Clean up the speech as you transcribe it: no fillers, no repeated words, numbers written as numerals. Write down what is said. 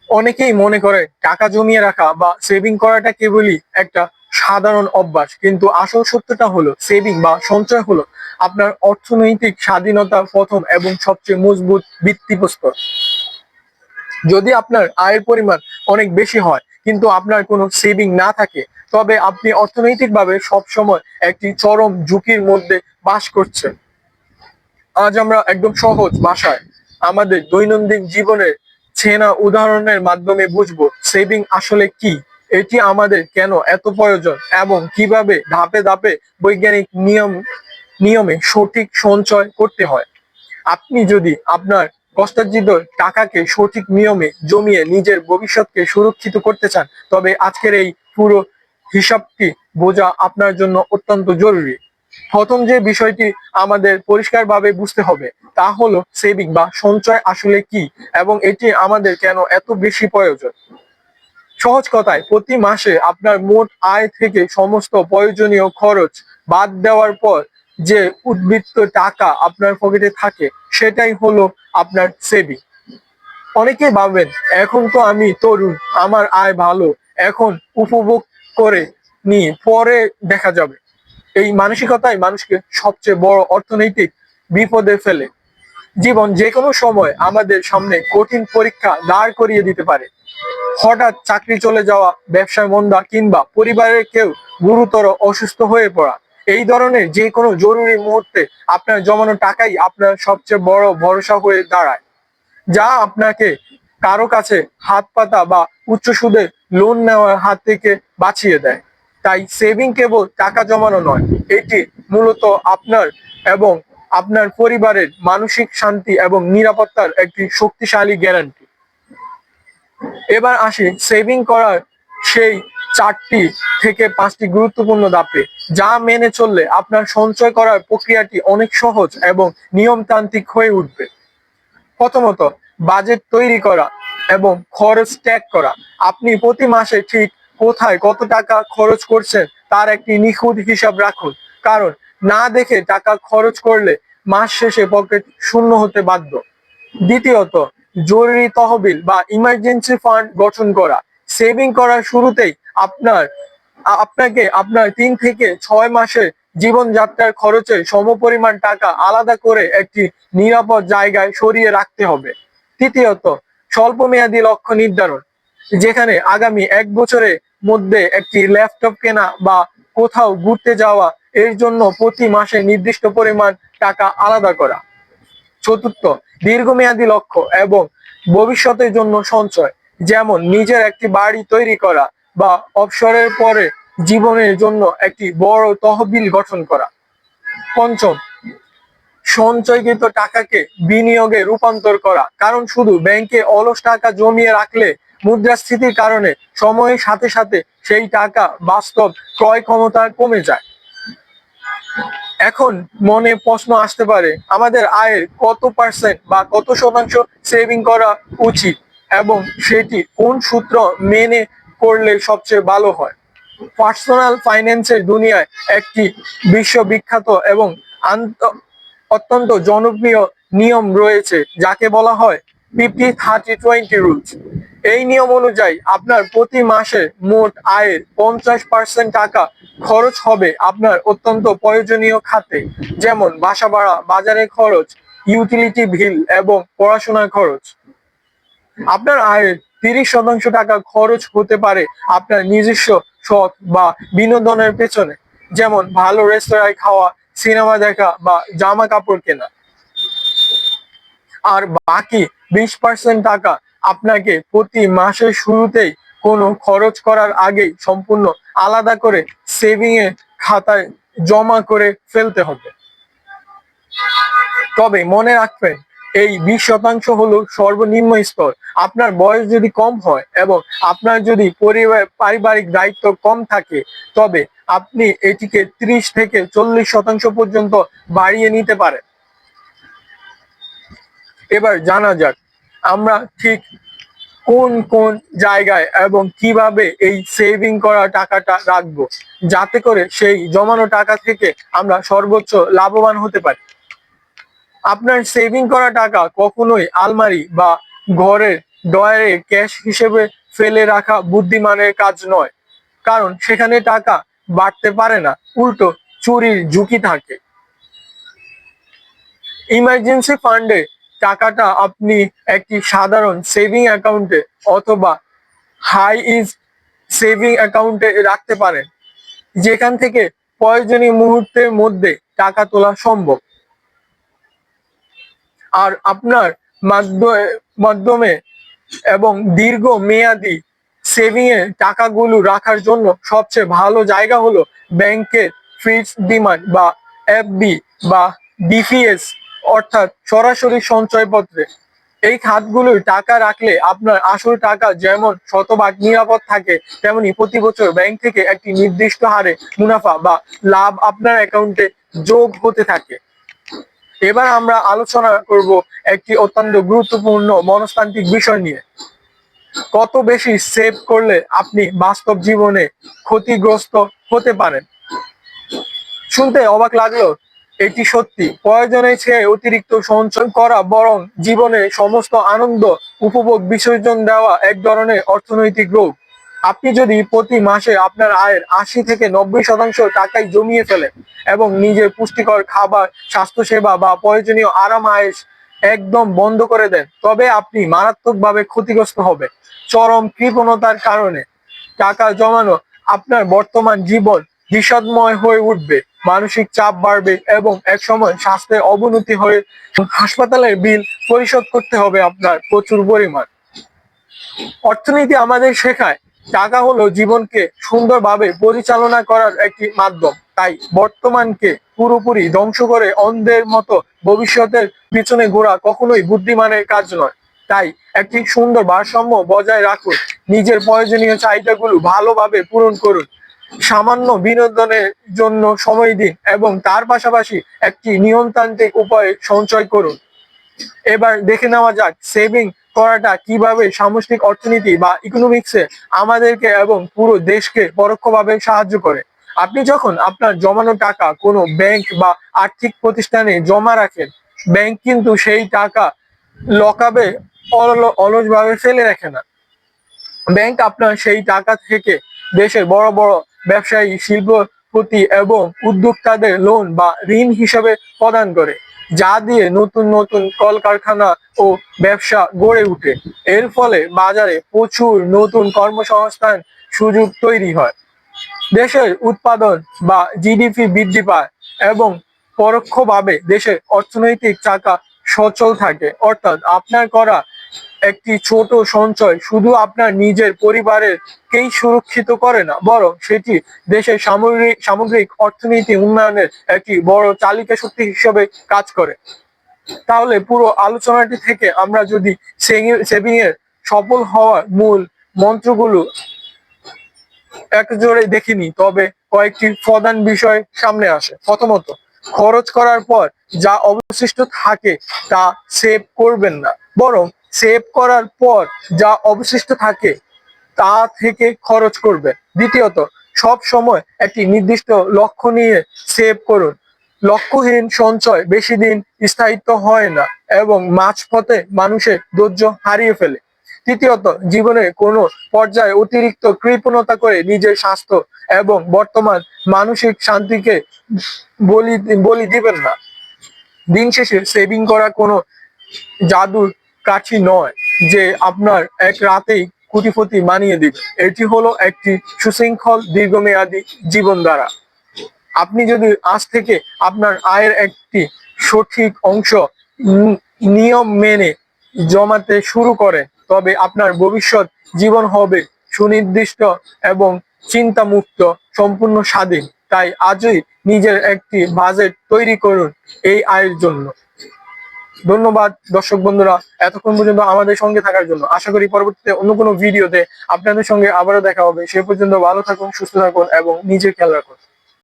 অনেকেই মনে করে টাকা জমিয়ে রাখা বা সেভিং করাটা কেবলই একটা সাধারণ অভ্যাস, কিন্তু আসল সত্যটা হলো সেভিং বা সঞ্চয় হলো আপনার অর্থনৈতিক স্বাধীনতার প্রথম এবং সবচেয়ে মজবুত ভিত্তিপ্রস্তর। যদি আপনার আয়ের পরিমাণ অনেক বেশি হয় কিন্তু আপনার কোনো সেভিং না থাকে, তবে আপনি অর্থনৈতিকভাবে সবসময় একটি চরম ঝুঁকির মধ্যে বাস করছেন। আজ আমরা একদম সহজ ভাষায় আমাদের দৈনন্দিন জীবনের চেনা উদাহরণের মাধ্যমে বুঝবো সেভিং আসলে কি, এটি আমাদের কেন এত প্রয়োজন এবং কিভাবে ধাপে ধাপে বৈজ্ঞানিক নিয়মে সঠিক সঞ্চয় করতে হয়। আপনি যদি আপনার কষ্টার্জিত টাকাকে সঠিক নিয়মে জমিয়ে নিজের ভবিষ্যৎকে সুরক্ষিত করতে চান, তবে আজকের এই পুরো হিসাবটি বোঝা আপনার জন্য অত্যন্ত জরুরি। প্রথম যে বিষয়টি আমাদের পরিষ্কারভাবে বুঝতে হবে তা হলো সেভিং বা সঞ্চয় আসলে কি এবং এটি আমাদের কেন এত বেশি প্রয়োজন। সহজ কথায়, প্রতি মাসে আপনার মোট আয় থেকে সমস্ত প্রয়োজনীয় খরচ বাদ দেওয়ার পর যে উদ্বৃত্ত টাকা আপনার পকেটে থাকে সেটাই হলো আপনার সেভিং। অনেকেই ভাবেন এখন তো আমি তরুণ, আমার আয় ভালো, এখন উপভোগ করে নি, পরে দেখা যাবে। এই মানসিকতাই মানুষকে সবচেয়ে বড় অর্থনৈতিক বিপদে ফেলে। জীবন যে কোনো সময় আমাদের সামনে কঠিন পরীক্ষা দাঁড় করিয়ে দিতে পারে। হঠাৎ চাকরি চলে যাওয়া, ব্যবসায় মন্দা কিংবা পরিবারের কেউ গুরুতর অসুস্থ হয়ে পড়া, এই ধরনের যে কোনো জরুরি মুহূর্তে আপনার জমানো টাকাই আপনার সবচেয়ে বড় ভরসা হয়ে দাঁড়ায়, যা আপনাকে কারো কাছে হাত পাতা বা উচ্চ সুদে লোন নেওয়ার হাত থেকে বাঁচিয়ে দেয়। তাই সেভিং কেবল টাকা জমানো নয়, এটি মূলত আপনার এবং আপনার পরিবারের মানসিক শান্তি এবং নিরাপত্তার একটি শক্তিশালী গ্যারান্টি। এবার আসি সেভিং করার সেই 4টি থেকে 5টি গুরুত্বপূর্ণ ধাপে, যা মেনে চললে আপনার সঞ্চয় করার প্রক্রিয়াটি অনেক সহজ এবং নিয়মতান্ত্রিক হয়ে উঠবে। প্রথমত, বাজেট তৈরি করা এবং খরচ ট্র্যাক করা। আপনি প্রতি মাসে ঠিক কোথায় কত টাকা খরচ করছেন তার একটি নিখুঁত হিসাব রাখুন, কারণ না দেখে টাকা খরচ করলে মাস শেষে পকেট শূন্য হতে বাধ্য। দ্বিতীয়ত, জরুরি তহবিল বা ইমার্জেন্সি ফান্ড গঠন করা। সেভিং করার শুরুতেই আপনাকে আপনার 3 থেকে 6 মাসের জীবনযাত্রার খরচের সমপরিমাণ টাকা আলাদা করে একটি নিরাপদ জায়গায় সরিয়ে রাখতে হবে। তৃতীয়ত, স্বল্প মেয়াদী লক্ষ্য নির্ধারণ, যেখানে আগামী 1 বছরের মধ্যে একটি ল্যাপটপ কেনা বা কোথাও ঘুরতে যাওয়া, এর জন্য প্রতি মাসে নির্দিষ্ট পরিমাণ টাকা আলাদা করা। চতুর্থ, দীর্ঘমেয়াদী লক্ষ্য এবং ভবিষ্যতের জন্য সঞ্চয়, যেমন নিজের একটি বাড়ি তৈরি করা বা অবসরের পরে জীবনের জন্য একটি বড় তহবিল গঠন করা। পঞ্চম, সঞ্চয়কৃত টাকাকে বিনিয়োগে রূপান্তর করা, কারণ শুধু ব্যাংকে অলস টাকা জমিয়ে রাখলে মুদ্রাস্ফীতির কারণে সময়ের সাথে সাথে সেই টাকা বাস্তব ক্রয় ক্ষমতা কমে যায়। এখন মনে প্রশ্ন আসতে পারে, আমাদের আয়ের কত পার্সেন্ট বা কত শতাংশ সেভিং করা উচিত এবং সেটি কোন সূত্র মেনে করলে সবচেয়ে ভালো হয়। পার্সোনাল ফাইন্যান্সের দুনিয়ায় একটি বিশ্ববিখ্যাত এবং অত্যন্ত জনপ্রিয় নিয়ম রয়েছে, যাকে বলা হয় 50-30-20 রুলস। এই নিয়ম অনুযায়ী আপনার প্রতি মাসে মোট আয়ের 50% টাকা খরচ হবে আপনার অত্যন্ত প্রয়োজনীয় খাতে, যেমন বাসা ভাড়া, বাজারের খরচ, ইউটিলিটি বিল এবং পড়াশোনার খরচ। আপনার আয়ের 30% টাকা খরচ হতে পারে আপনার নিজস্ব শখ বা বিনোদনের পেছনে, যেমন ভালো রেস্তোরাঁয় খাওয়া, সিনেমা দেখা বা জামা কাপড় কেনা। আর বাকি 20% টাকা আপনাকে প্রতি মাসের শুরুতেই কোনো খরচ করার আগেই সম্পূর্ণ আলাদা করে সেভিং এর খাতায় জমা করে ফেলতে হবে। তবে মনে রাখবেন, এই 20% হলো সর্বনিম্ন স্তর। আপনার বয়স যদি কম হয় এবং আপনার যদি পারিবারিক দায়িত্ব কম থাকে, তবে আপনি এটিকে 30 থেকে 40% পর্যন্ত বাড়িয়ে নিতে পারেন। এবার জানা যাক আমরা ঠিক কোন কোন জায়গায় এবং কিভাবে এই সেভিং করা টাকাটা রাখবো, যাতে করে সেই জমানো টাকা থেকে আমরা সর্বোচ্চ লাভবান হতে পারি। আপনার সেভিং করা টাকা কখনোই আলমারি বা ঘরের ডয়ারে ক্যাশ হিসেবে ফেলে রাখা বুদ্ধিমানের কাজ নয়, কারণ সেখানে টাকা বাড়তে পারে না, উল্টো চুরির ঝুঁকি থাকে। ইমার্জেন্সি ফান্ডে টাকাটা আপনি একটি সাধারণ সেভিং অ্যাকাউন্টে অথবা হাই ইজ সেভিং অ্যাকাউন্টে রাখতে পারেন, যেখান থেকে প্রয়োজনীয় মুহূর্তের মধ্যে টাকা তোলা সম্ভব। আর আপনার মাধ্যমে এবং দীর্ঘ মেয়াদি সেভিং এ টাকাগুলো রাখার জন্য সবচেয়ে ভালো জায়গা হলো ব্যাংকের ফিক্সড ডিমান্ড বা এফডি বা ডিপিএস, অর্থাৎ সরাসরি সঞ্চয়পত্রে। এই খাতগুলোয় টাকা রাখলে আপনার আসল টাকা যেমন শতভাগ নিরাপদ থাকে, তেমনি প্রতি বছর ব্যাংক থেকে একটি নির্দিষ্ট হারে মুনাফা বা লাভ আপনার অ্যাকাউন্টে যোগ হতে থাকে। এবার আমরা আলোচনা করব একটি অত্যন্ত গুরুত্বপূর্ণ মনস্তান্ত্রিক বিষয় নিয়ে। কত বেশি সেভ করলে আপনি বাস্তব জীবনে ক্ষতিগ্রস্ত হতে পারেন। শুনতে অবাক লাগলো, এটি সত্যি। প্রয়োজনের চেয়ে অতিরিক্ত সঞ্চয় করা বরং জীবনে সমস্ত আনন্দ উপভোগ বিসর্জন দেওয়া এক ধরনের অর্থনৈতিক রোগ। আপনি যদি প্রতি মাসে আপনার আয়ের 80 থেকে 90% টাকাই জমিয়ে ফেলেন এবং নিজের পুষ্টিকর খাবার, স্বাস্থ্যসেবা বা প্রয়োজনীয় আরাম আয়েশ একদম বন্ধ করে দেন, তবে আপনি মারাত্মকভাবে ক্ষতিগ্রস্ত হবে। চরম কৃপণতার কারণে টাকা জমানো আপনার বর্তমান জীবন বিষাদময় হয়ে উঠবে, মানসিক চাপ বাড়বে এবং একসময় স্বাস্থ্যের অবনতি হয়ে হাসপাতালের বিল পরিশোধ করতে হবে আপনার প্রচুর পরিমাণ। অর্থনীতি আমাদের শেখায় টাকা হলো জীবনকে সুন্দরভাবে পরিচালনা করার একটি মাধ্যম। তাই বর্তমানকে পুরোপুরি ধ্বংস করে অন্ধের মতো ভবিষ্যতের পিছনে ঘোরা কখনোই বুদ্ধিমানের কাজ নয়। তাই একটি সুন্দর ভারসাম্য বজায় রাখুন, নিজের প্রয়োজনীয় চাহিদাগুলো ভালোভাবে পূরণ করুন, সামান্য বিনোদনের জন্য সময় দিন এবং তার পাশাপাশি একটি নিয়মতান্ত্রিক উপায়ে সঞ্চয় করুন। এবার দেখে নেওয়া যাক সেভিং করাটা কিভাবে সামষ্টিক অর্থনীতি বা ইকোনমিক্সে আমাদেরকে এবং পুরো দেশকে পরোক্ষভাবে সাহায্য করে। আপনি যখন আপনার জমানো টাকা কোনো ব্যাংক বা আর্থিক প্রতিষ্ঠানে জমা রাখেন, ব্যাংক কিন্তু সেই টাকা লকাবে অলসভাবে ফেলে রাখে না। ব্যাংক আপনার সেই টাকা থেকে দেশের বড় বড় ব্যবসায়ী, শিল্পপতি এবং উদ্যোক্তাদের লোন বা ঋণ হিসেবে প্রদান করে, যা দিয়ে নতুন নতুন কলকারখানা ও ব্যবসা গড়ে ওঠে। এর ফলে বাজারে প্রচুর নতুন কর্মসংস্থান সুযোগ তৈরি হয়, দেশের উৎপাদন বা জিডিপি বৃদ্ধি পায় এবং পরোক্ষভাবে দেশের অর্থনৈতিক চাকা সচল থাকে। অর্থাৎ আপনার করা একটি ছোট সঞ্চয় শুধু আপনার নিজের পরিবারেরকেই সুরক্ষিত করে না, বরং সেটি দেশের সামগ্রিক অর্থনীতি উন্নয়নের একটি বড় চালিকা শক্তি হিসেবে কাজ করে। তাহলে পুরো আলোচনাটি থেকে আমরা যদি সেভিং এর সফল হওয়ার মূল মন্ত্রগুলো এক জোরে দেখিনি, তবে কয়েকটি প্রধান বিষয় সামনে আসে। প্রথমত, খরচ করার পর যা অবশিষ্ট থাকে তা সেভ করবেন না, বরং সেভ করার পর যা অবশিষ্ট থাকে তা থেকে খরচ করবেন। দ্বিতীয়ত, সব সময় একটি নির্দিষ্ট লক্ষ্য নিয়ে সেভ করুন। লক্ষ্যহীন সঞ্চয় বেশি দিন স্থায়িত্ব হয় না এবং মাঝপথে মানুষের ধৈর্য হারিয়ে ফেলে। তৃতীয়ত, জীবনের কোনো পর্যায়ে অতিরিক্ত কৃপণতা করে নিজের স্বাস্থ্য এবং বর্তমান মানসিক শান্তিকে বলি দিবেন না। দিন শেষে সেভিং করা কোনো জাদুর কাঠি নয় যে আপনার এক রাতেই কোটিপতি বানিয়ে দিবে। এটি হলো একটি সুশৃঙ্খল দীর্ঘমেয়াদী জীবনধারা। আপনি যদি আজ থেকে আপনার আয়ের একটি সঠিক অংশ নিয়ম মেনে জমাতে শুরু করেন, তবে আপনার ভবিষ্যৎ জীবন হবে সুনির্দিষ্ট এবং চিন্তামুক্ত, সম্পূর্ণ স্বাধীন। তাই আজই নিজের একটি বাজেট তৈরি করুন এই আয়ের জন্য। ধন্যবাদ দর্শক বন্ধুরা, এতক্ষণ পর্যন্ত আমাদের সঙ্গে থাকার জন্য। আশা করি পরবর্তীতে অন্য কোনো ভিডিওতে আপনাদের সঙ্গে আবারও দেখা হবে। সে পর্যন্ত ভালো থাকুন, সুস্থ থাকুন এবং নিজের খেয়াল রাখুন।